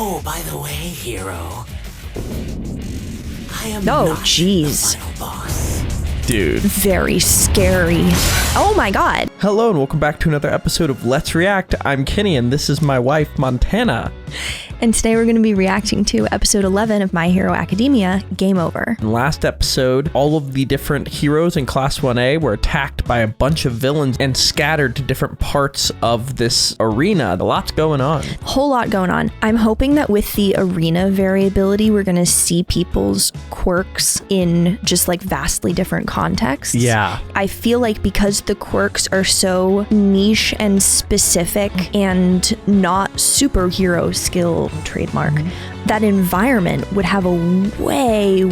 Oh, by the way, hero, I am Oh, not jeez. the final boss. Dude. Very scary. Oh my god. Hello and welcome back to another episode of Let's React. I'm Kenny and this is my wife, Montana. And today we're going to be reacting to episode 11 of My Hero Academia, Game Over. In last episode, all of the different heroes in Class 1A were attacked by a bunch of villains and scattered to different parts of this arena. A lot's going on. Whole lot going on. I'm hoping that with the arena variability, we're going to see people's quirks in just like vastly different contexts. Yeah. I feel like because the quirks are so niche and specific and not superhero skill trademark, that environment would have a way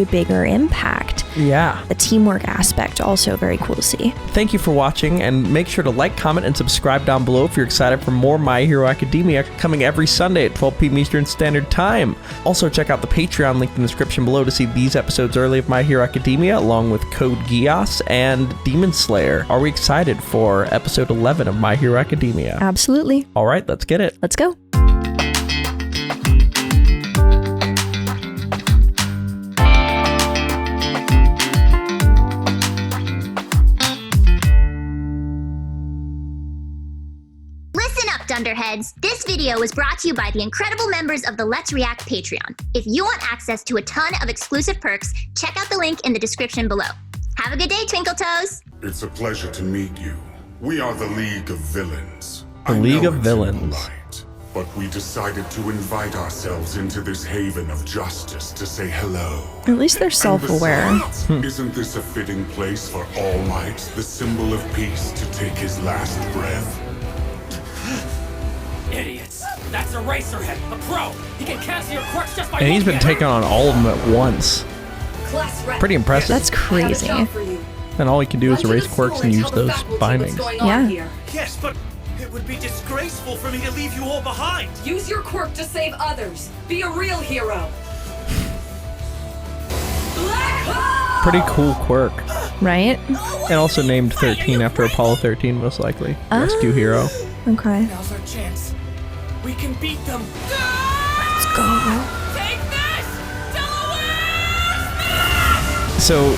bigger impact. Yeah. The teamwork aspect also very cool to see. Thank you for watching and make sure to like, comment, and subscribe down below if you're excited for more My Hero Academia coming every Sunday at 12 p.m. Eastern Standard Time. Also check out the Patreon link in the description below to see these episodes early of My Hero Academia along with Code Geass and Demon Slayer. Are we excited for episode 11 of My Hero Academia? Absolutely. All right, let's get it. Let's go. Dunderheads, this video was brought to you by the incredible members of the Let's React Patreon. If you want access to a ton of exclusive perks, check out the link in the description below. Have a good day, Twinkle Toes! It's a pleasure to meet you. We are the League of Villains. The League of Villains. Impolite, but we decided to invite ourselves into this haven of justice to say hello. At least they're self-aware. Isn't this a fitting place for All Might, the symbol of peace, to take his last breath? Idiots. That's Eraserhead, a pro. He can cancel your quirks just by And he's been looking at taking on all of them at once. Pretty impressive. That's crazy. And all he can do is erase quirks and use those bindings. Yeah. Yes, but it would be disgraceful for me to leave you all behind. Use your quirk to save others. Be a real hero. Pretty cool quirk. Right? And also named 13 after Apollo 13, most likely. Rescue hero. Okay. Now's our chance. We can beat them. Let's go. Take this! So,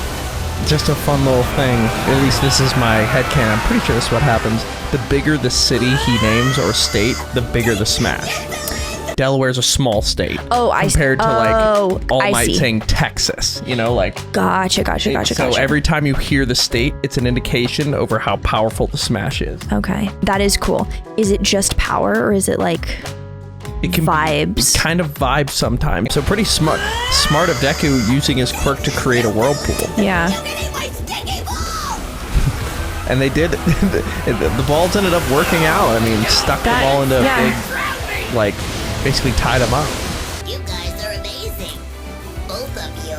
just a fun little thing, at least this is my headcanon, I'm pretty sure this is what happens. The bigger the city he names or state, the bigger the smash. Delaware's a small state. Oh, I see. Compared to like All I Might see. saying Texas, you know, like. Gotcha. So every time you hear the state, it's an indication over how powerful the smash is. Okay, that is cool. Is it just power or is it like It can vibes? kind of vibes sometimes. So pretty smart of Deku using his quirk to create a whirlpool. Yeah. And they did. The balls ended up working out. I mean, stuck the ball into a big, like, basically tied him up. You guys are amazing. Both of you.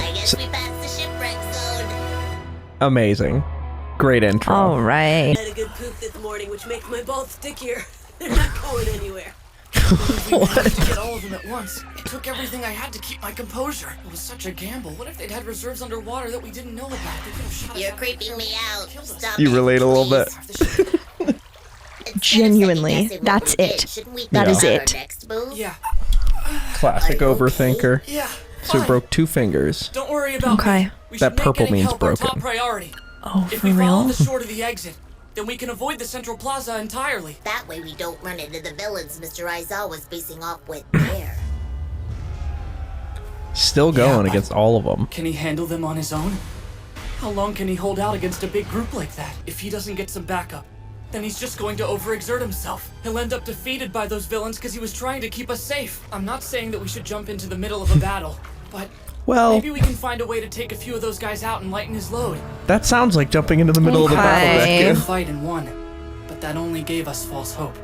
I guess we passed the shipwreck zone. Amazing. Great intro. All right. I had a good poop this morning, which makes my balls stickier. They're not going anywhere. To get all of them at once. It took everything I had to keep my composure. It was such a gamble. What if they'd had reserves underwater that we didn't know about? They could have shot us You're out. creeping me out. Stop You it, relate a little please. bit. Instead of Genuinely, second-guessing what that's we it. did, shouldn't we That think is about it. our next move? Yeah. Classic Are you overthinker. Yeah. So Fine. broke 2 fingers. Don't worry about Okay. me. We That should make purple getting means help our broken. top priority. Oh, If for we follow real? the shore to the exit, then we can avoid the central plaza entirely. That way we don't run into the villains Mr. Aizawa's facing off with there. Still going but- against all of them. Can he handle them on his own? How long can he hold out against a big group like that? If he doesn't get some backup, then he's just going to overexert himself. He'll end up defeated by those villains because he was trying to keep us safe. I'm not saying that we should jump into the middle of a battle, but Well, maybe we can find a way to take a few of those guys out and lighten his load. that sounds like jumping into the middle of the battle, Okay. We Deku. fight and won, but that only gave us false hope.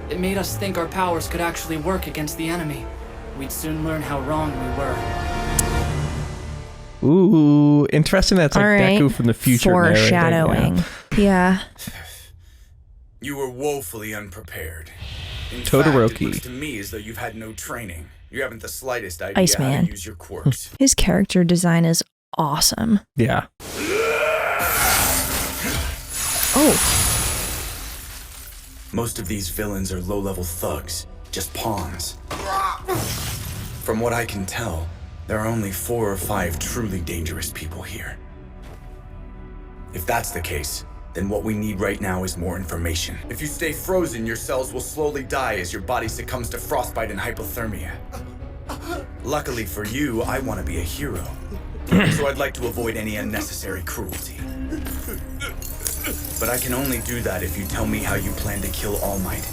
It made us think our powers could actually work against the enemy. We'd soon learn how wrong we were. Ooh, interesting. That's like All right. Deku from the future. Foreshadowing. narrating, Yeah. You were woefully unprepared. In Todoroki. fact, it looks to me as though you've had no training. You haven't the slightest idea how Iceman. to use your quirks. His character design is awesome. Yeah. Oh. Most of these villains are low-level thugs, just pawns. From what I can tell, there are only 4 or 5 truly dangerous people here. If that's the case, then what we need right now is more information. If you stay frozen, your cells will slowly die as your body succumbs to frostbite and hypothermia. Luckily for you, I want to be a hero. So I'd like to avoid any unnecessary cruelty. But I can only do that if you tell me how you plan to kill All Might.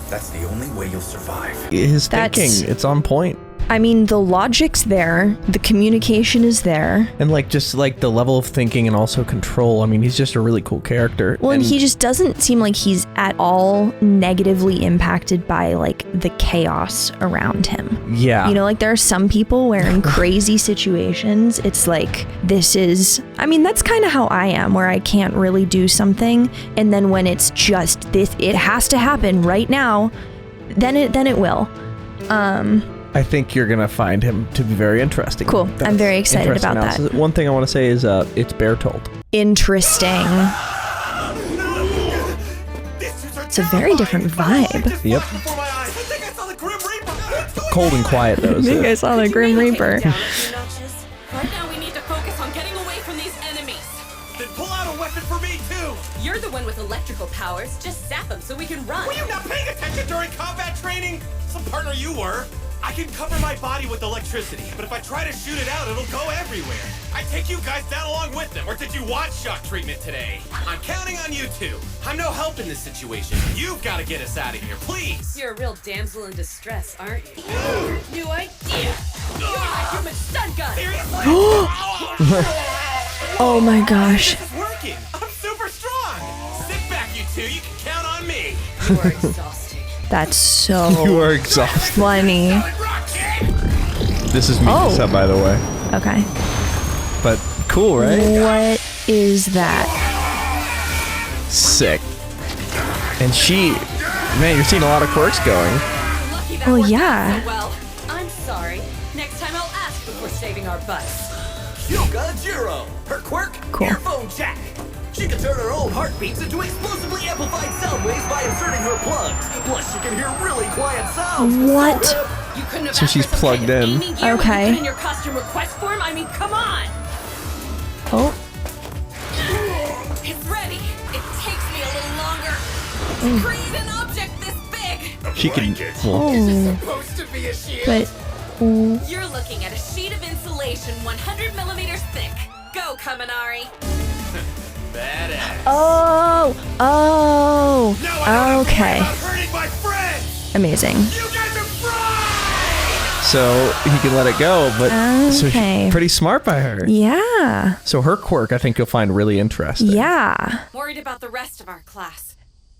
That's the only way you'll survive. His thinking, it's on point. I mean, the logic's there, the communication is there. And like, just like the level of thinking and also control. I mean, he's just a really cool character. Well, and he just doesn't seem like he's at all negatively impacted by like the chaos around him. Yeah. You know, like there are some people where in crazy situations, it's like, I mean, that's kind of how I am, where I can't really do something. And then when it's just this, it has to happen right now, then it will. I think you're going to find him to be very interesting. Cool. I'm very excited about that. One thing I want to say is it's bear told. Interesting. It's a very different vibe. Yep. Cold and quiet though. I think I saw the Grim Reaper. Right now we need to focus on getting away from these enemies. Then pull out a weapon for me too. You're the one with electrical powers. Just zap them so we can run. Were you not paying attention during combat training? Some partner you were. I can cover my body with electricity, but if I try to shoot it out, it'll go everywhere. I take you guys down along with them. Or did you want shock treatment today? I'm counting on you two. I'm no help in this situation. You've got to get us out of here, please. You're a real damsel in distress, aren't you? New idea. You're my human stun gun. Seriously? Oh my gosh. This is working. I'm super strong. Sit back, you two. You can count on me. You are exhausting. That's so You are exhausted. funny. This is me up, by the way. Okay. But cool, right? What is that? Sick. And man, you're seeing a lot of quirks going. Lucky that Oh, worked yeah. out so well. I'm sorry. Next time I'll ask before saving our butts. Hyuga Jiro. Her quirk, Cool. earphone jack. She can turn her own heartbeats into explosively amplified sound waves by inserting her plugs. Plus, she can hear really quiet sounds. What? You couldn't have So asked she's for some plugged kind of in. gaming gear when Okay. you put in your costume request form? I mean, come on. Oh. It's ready. It takes me a little longer to create an object this big. She can. Oh. Supposed to be a shield. But You're looking at a sheet of insulation 100 millimeters thick. Go, Kaminari. Badass. Okay. Hurting my friends. Amazing. You guys are friends. So he can let it go, but so Okay. she's pretty smart by her. Yeah. So her quirk, I think you'll find really interesting. Yeah. Worried about the rest of our class.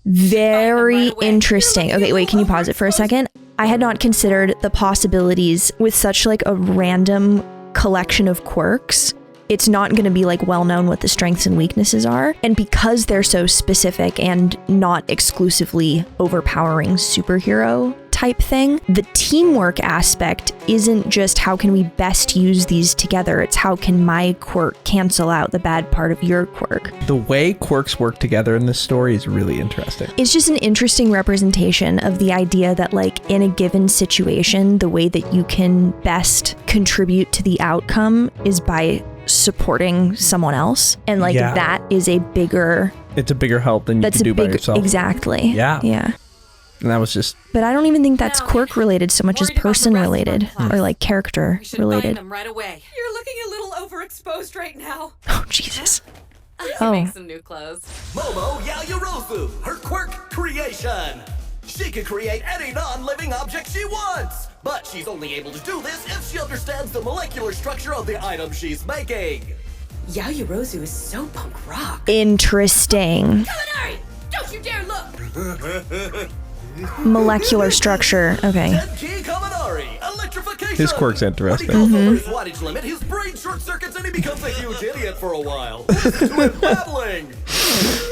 Very interesting. Okay, wait, can you pause it for a second? I had not considered the possibilities with such like a random collection of quirks. It's not going to be like well known what the strengths and weaknesses are. And because they're so specific and not exclusively overpowering superhero type thing, the teamwork aspect isn't just how can we best use these together, it's how can my quirk cancel out the bad part of your quirk. The way quirks work together in this story is really interesting. It's just an interesting representation of the idea that like in a given situation, the way that you can best contribute to the outcome is by supporting someone else. And like Yeah. that is a bigger... It's a bigger help than you That's can a do by bigger... yourself. Exactly. Yeah. Yeah. And that was just... But I don't even think that's quirk related so much as Worried about the person rest of our related class. or like character We should find related. them right away. You're looking a little overexposed right now. Oh, Jesus. I Oh. can make some new clothes. Momo Yaoyorozu, her quirk creation. She can create any non-living object she wants, but she's only able to do this if she understands the molecular structure of the item she's making. Yaoyorozu is so punk rock. Interesting. Kaminari, don't you dare look! Molecular structure. Okay. Tenki Kaminari, electrification. His quirk's interesting. When he goes over his wattage limit, his brain short circuits and he becomes a huge idiot for a while. Listen to him babbling.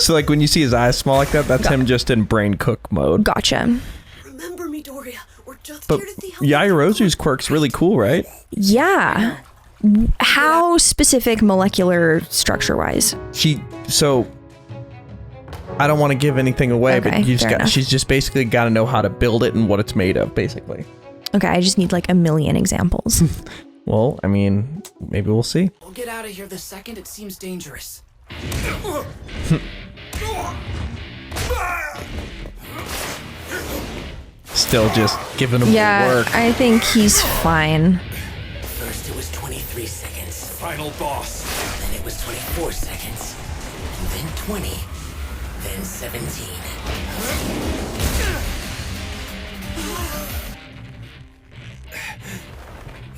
So like when you see his eyes small like that, that's him just in brain cook mode. Gotcha. Remember me, Doria. We're just But here to see how Yaoyorozu's quirk's really cool, right? Yeah. How specific molecular structure wise? So I don't want to give anything away, Okay, but you just fair enough. she's just basically got to know how to build it and what it's made of, basically. Okay, I just need like a million examples. Well, I mean, maybe we'll see. We'll get out of here the second it seems dangerous. Still just giving him Yeah, work. I think he's fine. First it was 23 seconds. Final boss. Then it was 24 seconds. Then 20. Then 17.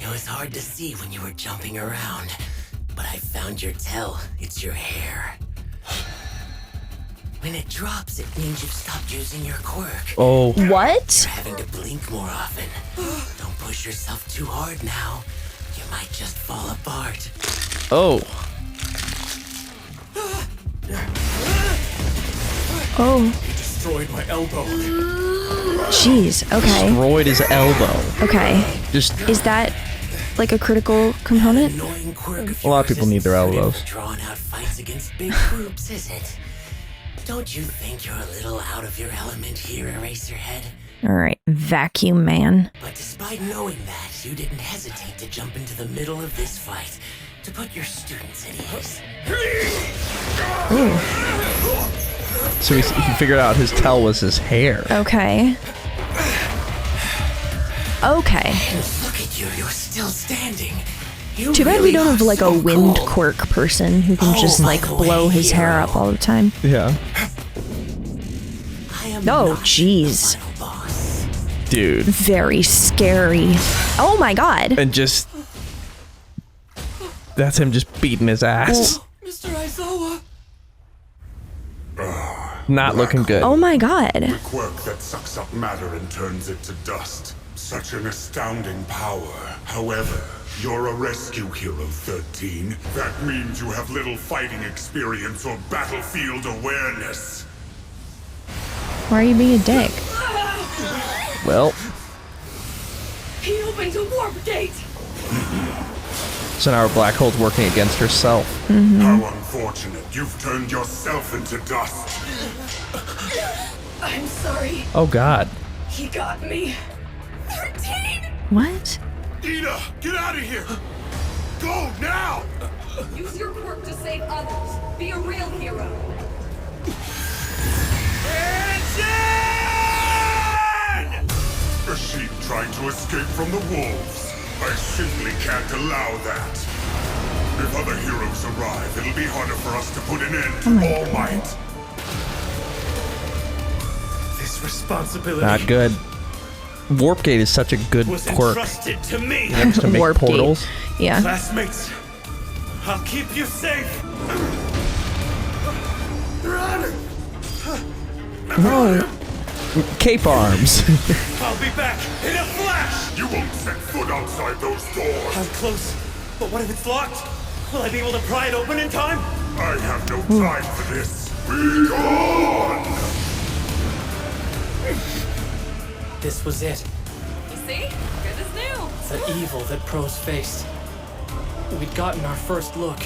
It was hard to see when you were jumping around, but I found your tell. It's your hair. When it drops, it means you've stopped using your quirk. Oh. What? You're having to blink more often. Don't push yourself too hard now. You might just fall apart. Oh. Oh, He destroyed my elbow. jeez. Okay. Destroyed his elbow. Okay. Just Is that like a critical component? Annoying quirk of A lot of people need their yours isn't elbows. suited for drawing out fights against big groups, is it? Don't you think you're a little out of your element here, Eraserhead? All right, vacuum man. But despite knowing that, you didn't hesitate to jump into the middle of this fight to put your students at ease. so he figured out his tell was his hair. Okay. Okay. Look at you, you're still standing. You Too bad we really don't have are like a so wind cool. quirk person who can Oh, just by like the blow way, his hair hero. up all the time. Yeah. I am Oh, not jeez. the final boss. Dude. Very scary. Oh my god. And just... That's him just beating his ass. Mr. Aizawa! Not looking good. Oh my god. The quirk that sucks up matter and turns it to dust. Such an astounding power. However, you're a rescue hero, 13. That means you have little fighting experience or battlefield awareness. Why are you being a dick? Well, He opened a warp gate! so now our black hole's working against herself. How unfortunate. You've turned yourself into dust. I'm sorry. Oh god. He got me. 13! What? Iida, get out of here! Go now! Use your quirk to save others. Be a real hero. A sheep trying to escape from the wolves. I simply can't allow that. If other heroes arrive, it'll be harder for us to put an end to All Might. This responsibility Not good. Warp Gate is such a good was quirk. entrusted to me. To make Warp Gate. portals. Yeah. Classmates, I'll keep you safe. Run! Whoa. Cape arms. I'll be back in a flash! You won't set foot outside those doors. I'm close, but what if it's locked? Will I be able to pry it open in time? I have no time for this. Be gone! This was it. You see? Good as new. The evil that pros faced. We'd gotten our first look,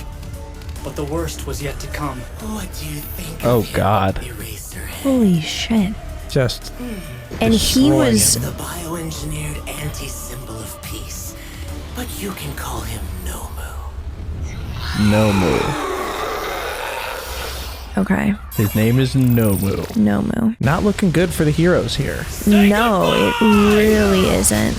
but the worst was yet to come. What do you think Oh of him, god. Eraserhead? Holy shit. Just And he destroying was The bioengineered anti-symbol of peace. But you can call him Nomu. Nomu. okay. His name is Nomu. Nomu. Not looking good for the heroes here. No, it really isn't.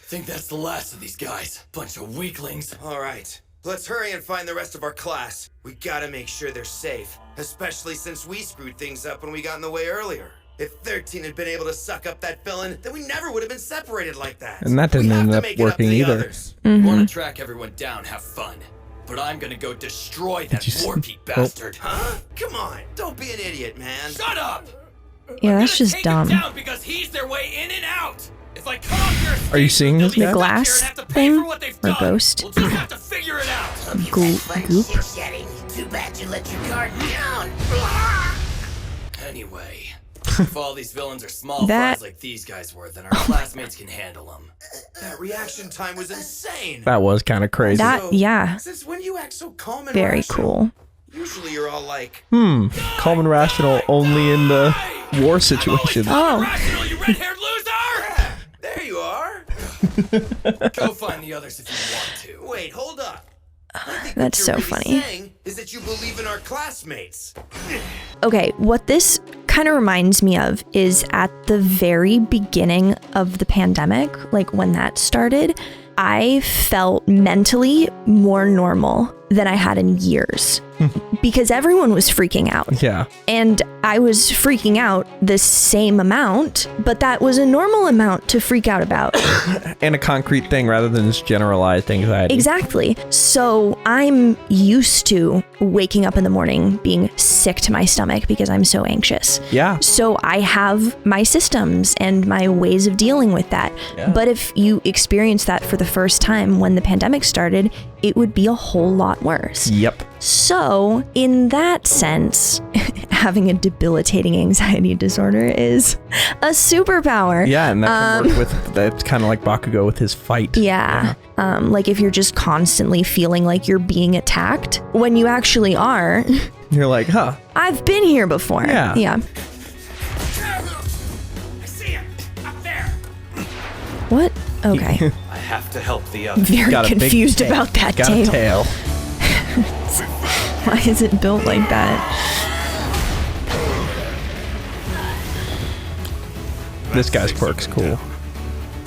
Think that's the last of these guys. Bunch of weaklings. All right, let's hurry and find the rest of our class. We gotta make sure they're safe, especially since we screwed things up when we got in the way earlier. If 13 had been able to suck up that villain, then we never would have been separated like that. And that didn't We have end to up make it up to working the either. others. Want to track everyone down, have fun. But I'm gonna go destroy that you see- warpy Oh. bastard. Huh? Come on, don't be an idiot, man. Shut up! Yeah, that's Gonna just take dumb. him down because he's their way in and out. If I cut off your Are you seeing this they'll be guy? The stuck here glass and have to pay thing? for what they've Or done. ghost? We'll just have to figure it out. Goop. Goop. Shedding. Too bad you let your guard down. Anyway, If all these villains are small flies like these guys were, then our classmates can handle them. That reaction time was insane. That was kind of crazy. Since when you act so calm and Very rational? cool. Usually you're all like, calm and rational only in the war situations. Oh. You red-haired loser! there you are. Go find the others if you want to. Wait, hold up. That's so funny. Saying is that you believe in our classmates. Okay, what this kind of reminds me of is at the very beginning of the pandemic, like when that started, I felt mentally more normal than I had in years because everyone was freaking out. Yeah. And I was freaking out the same amount, but that was a normal amount to freak out about. And a concrete thing rather than just generalized anxiety. Exactly. So I'm used to waking up in the morning being sick to my stomach because I'm so anxious. Yeah. So I have my systems and my ways of dealing with that. Yeah. But if you experience that for the first time when the pandemic started, it would be a whole lot worse. Yep. So, in that sense, having a debilitating anxiety disorder is a superpower. Yeah, and that can work with, that's kind of like Bakugo with his fight. Yeah. Like if you're just constantly feeling like you're being attacked, when you actually are. You're like, huh. I've been here before. Yeah. Yeah. I see him! Up there! What? Okay. I have to help the others. Very Got a big confused tail. about that Got tail. a tail. Why is it built like that? This guy's quirk's cool.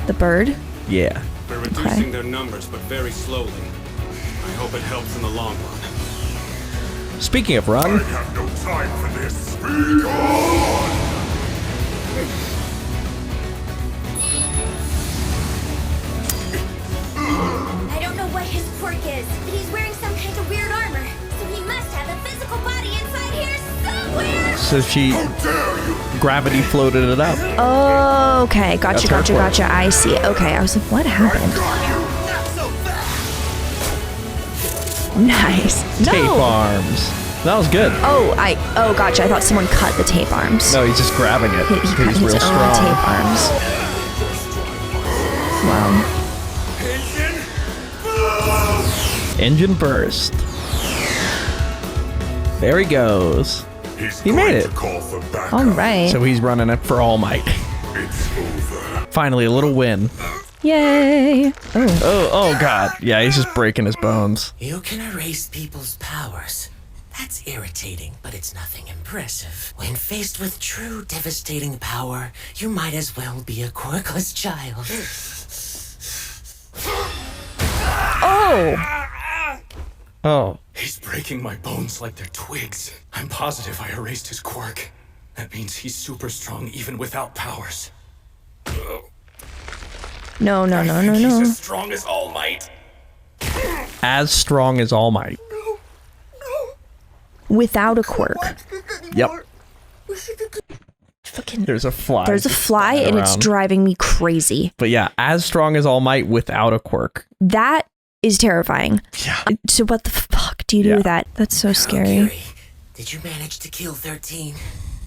The bird? Yeah. We're reducing their numbers, but very slowly. I hope it helps in the long run. Speaking of I run, have no time for this. Be gone! I don't know what his quirk is, but he's wearing some kind of weird armor. So he must have a physical body inside here somewhere! so she gravity floated it up. Oh, okay. That's Gotcha. her quirk. I see. Okay, I was like, what happened? Nice. Tape No. arms. That was good. Oh, gotcha. I thought someone cut the tape arms. No, he's just grabbing it. He cut He's his real own strong. tape arms. Wow. Engine burst. There he goes. He made it. Call for backup. All right. So he's running it for All Might. It's over. Finally, a little win. Yay. Oh God. Yeah, he's just breaking his bones. You can erase people's powers. That's irritating, but it's nothing impressive. When faced with true devastating power, you might as well be a quirkless child. Oh. He's breaking my bones like they're twigs. I'm positive I erased his quirk. That means he's super strong even without powers. No. He's as strong as All Might. As strong as All Might. Without a quirk. Yep. Fucking. There's a fly. There's a fly flying and it's around. driving me crazy. But yeah, as strong as All Might without a quirk. That is terrifying. Yeah. So what the fuck do you do with that? That's so scary. Did you manage to kill 13?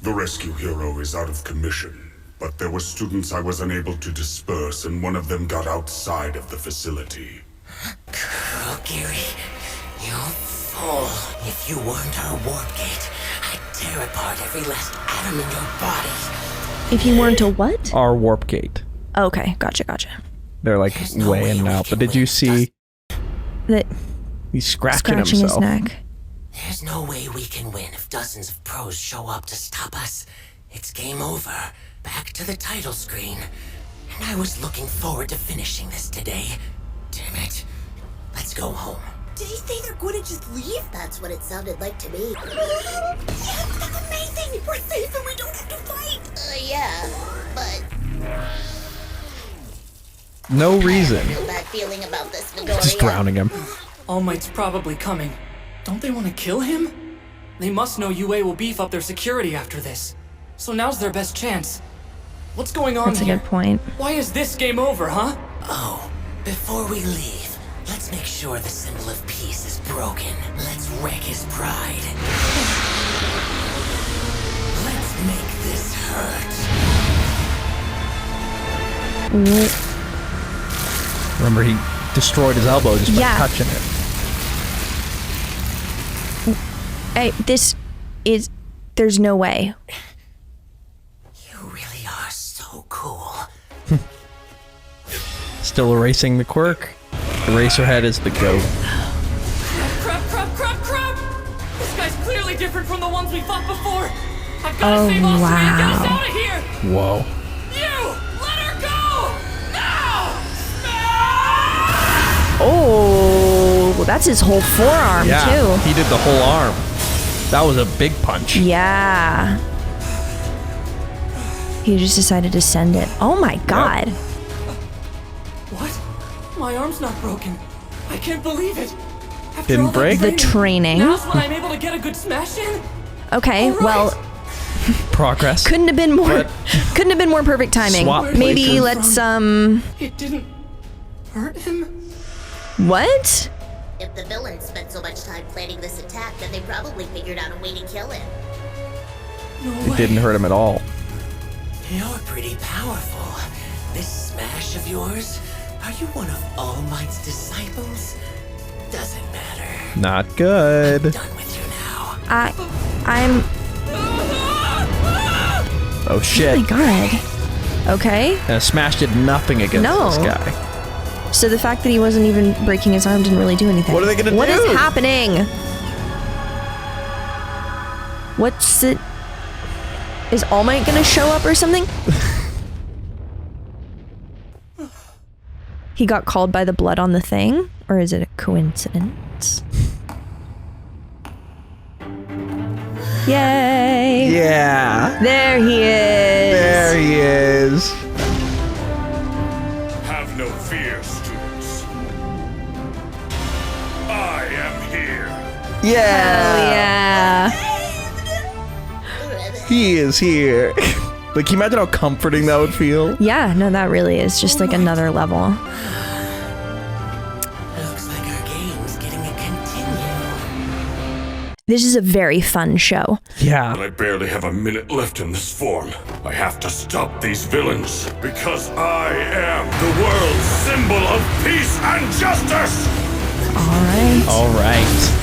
The rescue hero is out of commission, but there were students I was unable to disperse, and one of them got outside of the facility. Kurogiri, you fool. If you weren't our warp gate, I'd tear apart every last atom in your body. If you weren't a what? Our warp gate. Okay, gotcha. They're like way in and out. But did you see That he's scratching scratching his himself? neck. There's no way we can win if dozens of pros show up to stop us. It's game over. Back to the title screen. And I was looking forward to finishing this today. Damn it. Let's go home. Did he say they're going to just leave? That's what it sounded like to me. Yeah, that's amazing! We're safe and we don't have to fight! Yeah, but... No reason. I have a bad feeling about this, Midoriya. Just drowning him. All Might's probably coming. Don't they want to kill him? They must know UA will beef up their security after this. So now's their best chance. What's going on That's a here? good point. Why is this game over, huh? Oh, before we leave, let's make sure the symbol of peace is broken. Let's wreck his pride. Let's make this Remember, he destroyed his elbow just by touching it. There's no way. You really are so cool. Still erasing the quirk. Eraserhead is the goat. Crap! This guy's clearly different from the ones we fought before. I've got to save Austria and get us out of here. Whoa. You! Let her go! Now! Oh, that's his whole forearm, too. He did the whole arm. That was a big punch. Yeah. He just decided to send it. Oh my god. What? My arm's not broken. I can't believe it. After Didn't all that break? The training. Now's when I'm able to get a good smash in? Okay, Right. well, Progress. couldn't have been more perfect timing. Swap Maybe places. let's It didn't hurt him? What? If the villains spent so much time planning this attack, then they probably figured out a way to kill him. No It didn't hurt him at all. You're pretty powerful. This smash of yours? Are you one of All Might's disciples? Doesn't matter. Not good. Done with you now. I'm... Oh shit. Oh my god. Okay. And a smash did nothing against this guy. So the fact that he wasn't even breaking his arm didn't really do anything. What are they gonna do? What is happening? What's it? Is All Might gonna show up or something? He got called by the blood on the thing? Or is it a coincidence? Yay! Yeah. There he is! There he is. Have no fear, students. I am here. Yeah. Hell yeah! He is here. Like, can you imagine how comforting that would feel? Yeah, no, that really is just like another level. Looks like our game's getting a continue. This is a very fun show. Yeah. But I barely have a minute left in this form. I have to stop these villains because I am the world's symbol of peace and justice. All right. All right.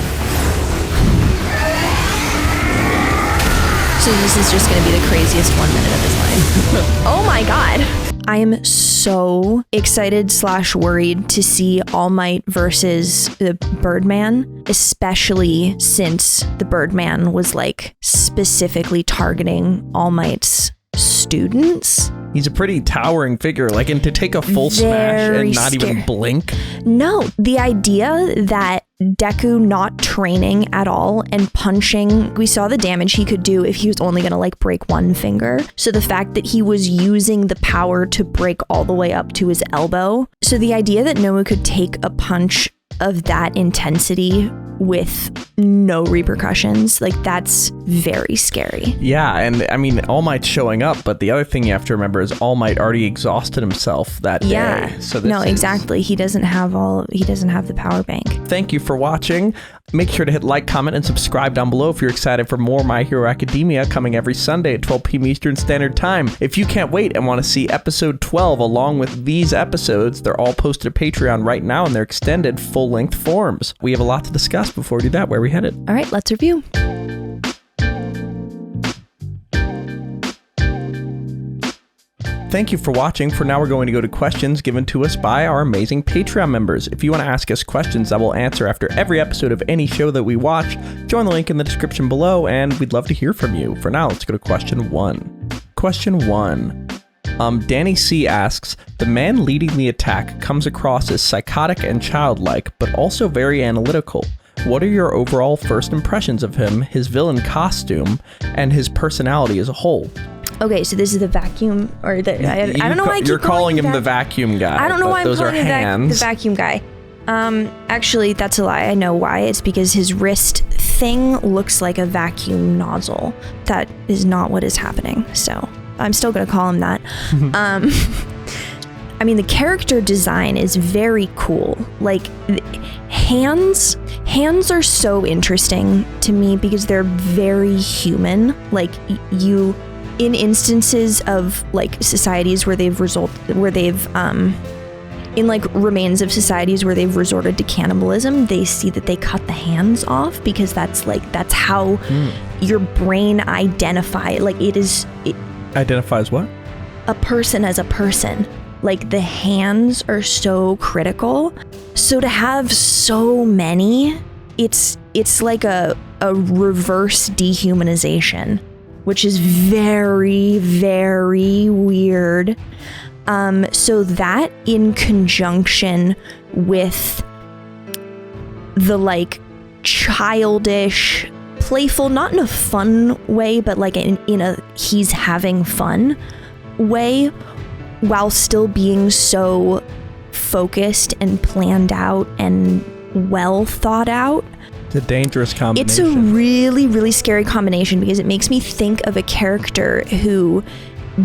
So this is just going to be the craziest 1 minute of his life. Oh my god. I am so excited / worried to see All Might versus the Birdman, especially since the Birdman was like specifically targeting All Might's students. He's a pretty towering figure, like, and to take a full smash and not even blink. No, the idea that Deku not training at all and punching, we saw the damage he could do if he was only gonna like break one finger. So the fact that he was using the power to break all the way up to his elbow. So the idea that Nomu could take a punch of that intensity with no repercussions, like, that's very scary. Yeah, and I mean, All Might's showing up, but the other thing you have to remember is All Might already exhausted himself that day. Yeah, So this exactly. He doesn't have the power bank. Thank you for watching. Make sure to hit like, comment, and subscribe down below if you're excited for more My Hero Academia coming every Sunday at 12 p.m. Eastern Standard Time. If you can't wait and want to see episode 12 along with these episodes, they're all posted to Patreon right now in their extended full-length forms. We have a lot to discuss. Before we do that, where are we headed? All right, let's review. Thank you for watching. For now, we're going to go to questions given to us by our amazing Patreon members. If you want to ask us questions that we'll answer after every episode of any show that we watch, join the link in the description below, and we'd love to hear from you. For now, let's go to question 1. Question 1. Danny C asks, the man leading the attack comes across as psychotic and childlike, but also very analytical. What are your overall first impressions of him, his villain costume, and his personality as a whole? Okay, so this is the vacuum, or the I don't know why I keep You're calling him the vacuum guy. I don't know why I'm those calling are him the vacuum guy. Actually, that's a lie. I know why. It's because his wrist thing looks like a vacuum nozzle. That is not what is happening. So I'm still gonna call him that. I mean, the character design is very cool. Like, hands are so interesting to me because they're very human. Like, you in instances of like societies where they've in like remains of societies where they've resorted to cannibalism, they see that they cut the hands off because that's how your brain identifies what? A person as a person. Like the hands are so critical. So to have so many, it's like a reverse dehumanization, which is very, very weird. So that in conjunction with the like childish, playful, not in a fun way, but like in a he's having fun way, while still being so focused and planned out and well thought out. It's a dangerous combination. It's a really, really scary combination because it makes me think of a character who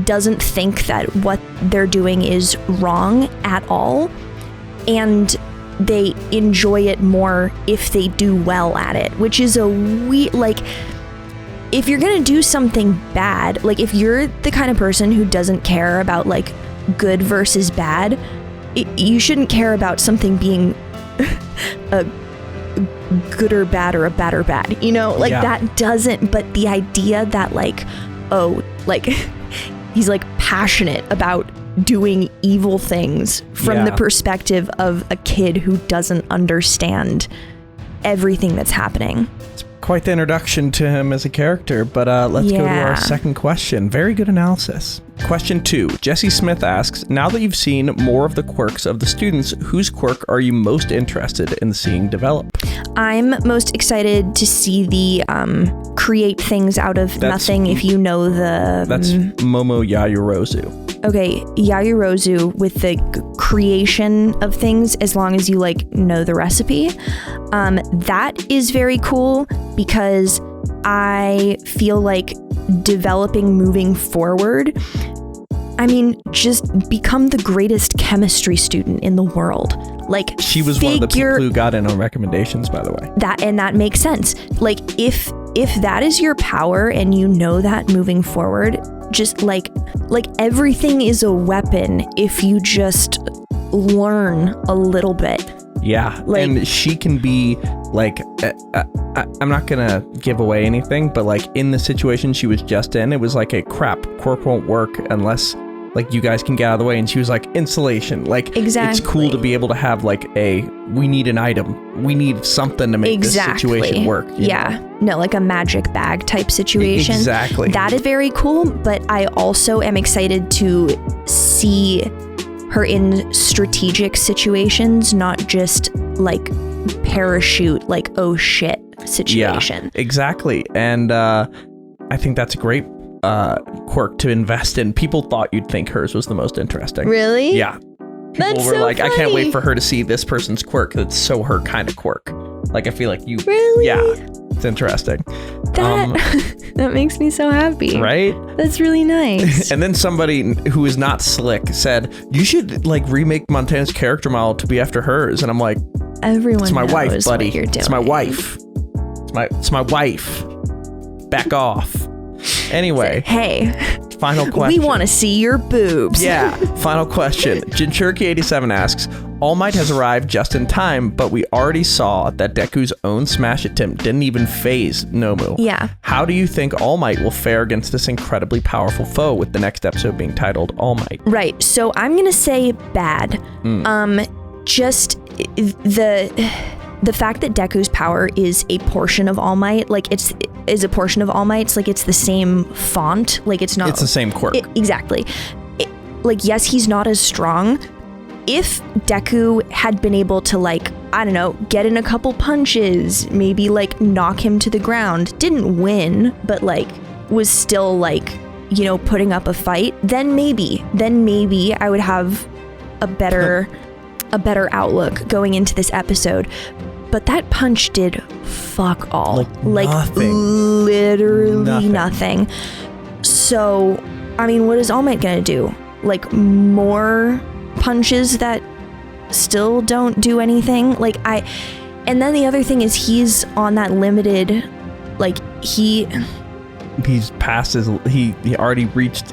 doesn't think that what they're doing is wrong at all, and they enjoy it more if they do well at it, which is a like, if you're gonna do something bad, like if you're the kind of person who doesn't care about like good versus bad, you shouldn't care about something being a good or bad or a bad or bad, you know, like that doesn't, but the idea that like, oh, like he's like passionate about doing evil things from the perspective of a kid who doesn't understand everything that's happening. It's quite the introduction to him as a character, but let's go to our second question. Very good analysis. Question 2. Jesse Smith asks, now that you've seen more of the quirks of the students, whose quirk are you most interested in seeing develop? I'm most excited to see the create things out of nothing, if you know the... That's Momo Yayorozu. Okay, Yayorozu with the creation of things, as long as you like know the recipe. That is very cool because I feel like developing moving forward, I mean, just become the greatest chemistry student in the world. Like, she was one of the people who got in on recommendations, by the way. That makes sense. Like, if that is your power and you know that moving forward, just like everything is a weapon if you just learn a little bit. Yeah, like, and she can be like, I'm not gonna give away anything, but like in the situation she was just in, it was like a crap, quirk won't work unless like you guys can get out of the way, and she was like, insulation. Like, exactly. It's cool to be able to have like we need an item, we need something to make this situation work. Yeah, no, like a magic bag type situation. Exactly. That is very cool, but I also am excited to see her in strategic situations, not just like parachute, like oh shit situation. Yeah, exactly. And I think that's a great quirk to invest in. People thought you'd think hers was the most interesting. Really? Yeah. People were so like, funny. I can't wait for her to see this person's quirk. That's so her kind of quirk. Like, I feel like you... Really? Yeah. It's interesting. That makes me so happy. Right? That's really nice. And then somebody who is not slick said, you should like remake Montana's character model to be after hers. And I'm like, everyone it's my knows wife, buddy. What you're doing. It's my wife. It's my wife. Back off. Anyway. Hey. Final question. We want to see your boobs. Yeah. Final question. Jinchuriki87 asks, All Might has arrived just in time, but we already saw that Deku's own smash attempt didn't even phase Nomu. Yeah. How do you think All Might will fare against this incredibly powerful foe, with the next episode being titled All Might? Right. So I'm going to say bad. Just the fact that Deku's power is a portion of All Might, like is a portion of All Might's, like it's the same font, like it's not... It's the same quirk. Exactly. Like, yes, he's not as strong. If Deku had been able to, like, I don't know, get in a couple punches, maybe like knock him to the ground, didn't win, but like was still like, you know, putting up a fight, then maybe I would have a better outlook going into this episode. But that punch did fuck all. Like nothing. Literally nothing. So, I mean, what is All Might gonna do? Like, more punches that still don't do anything? And then the other thing is he's on that limited, like, he's past his he already reached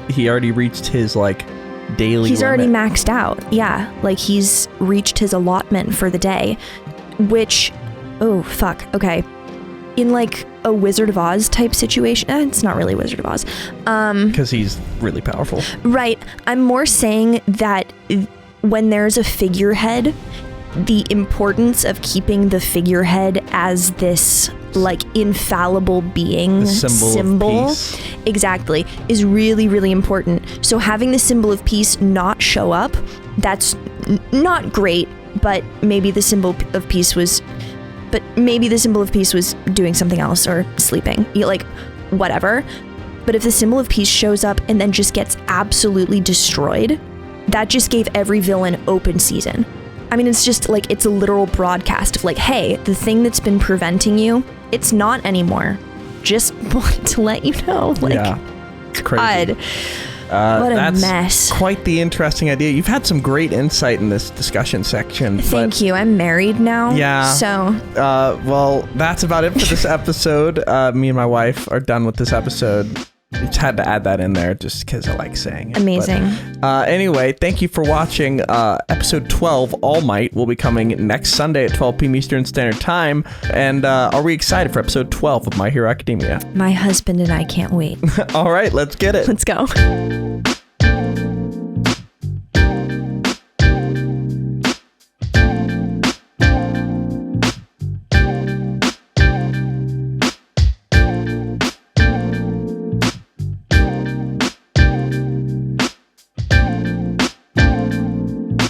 his like daily He's already limit. maxed out. Yeah, like he's reached his allotment for the day, which, oh fuck, okay. In like a Wizard of Oz type situation, it's not really Wizard of Oz. Because he's really powerful. Right. I'm more saying that when there's a figurehead, the importance of keeping the figurehead as this like infallible being, The symbol of peace. exactly, is really, really important. So having the symbol of peace not show up, that's not great, but maybe the symbol of peace was doing something else or sleeping, like whatever. But if the symbol of peace shows up and then just gets absolutely destroyed, that just gave every villain open season. I mean, it's just like, it's a literal broadcast of like, hey, the thing that's been preventing you, it's not anymore. Just want to let you know. Like, yeah, it's crazy. God, what a that's mess. Quite the interesting idea. You've had some great insight in this discussion section. Thank you. I'm married now. Yeah. So. Well, that's about it for this episode. Me and my wife are done with this episode. Just had to add that in there just because I like saying it. Amazing. But, anyway, thank you for watching. Episode 12, All Might, will be coming next Sunday at 12 p.m. Eastern Standard Time. And are we excited for episode 12 of My Hero Academia? My husband and I can't wait. All right, let's get it. Let's go.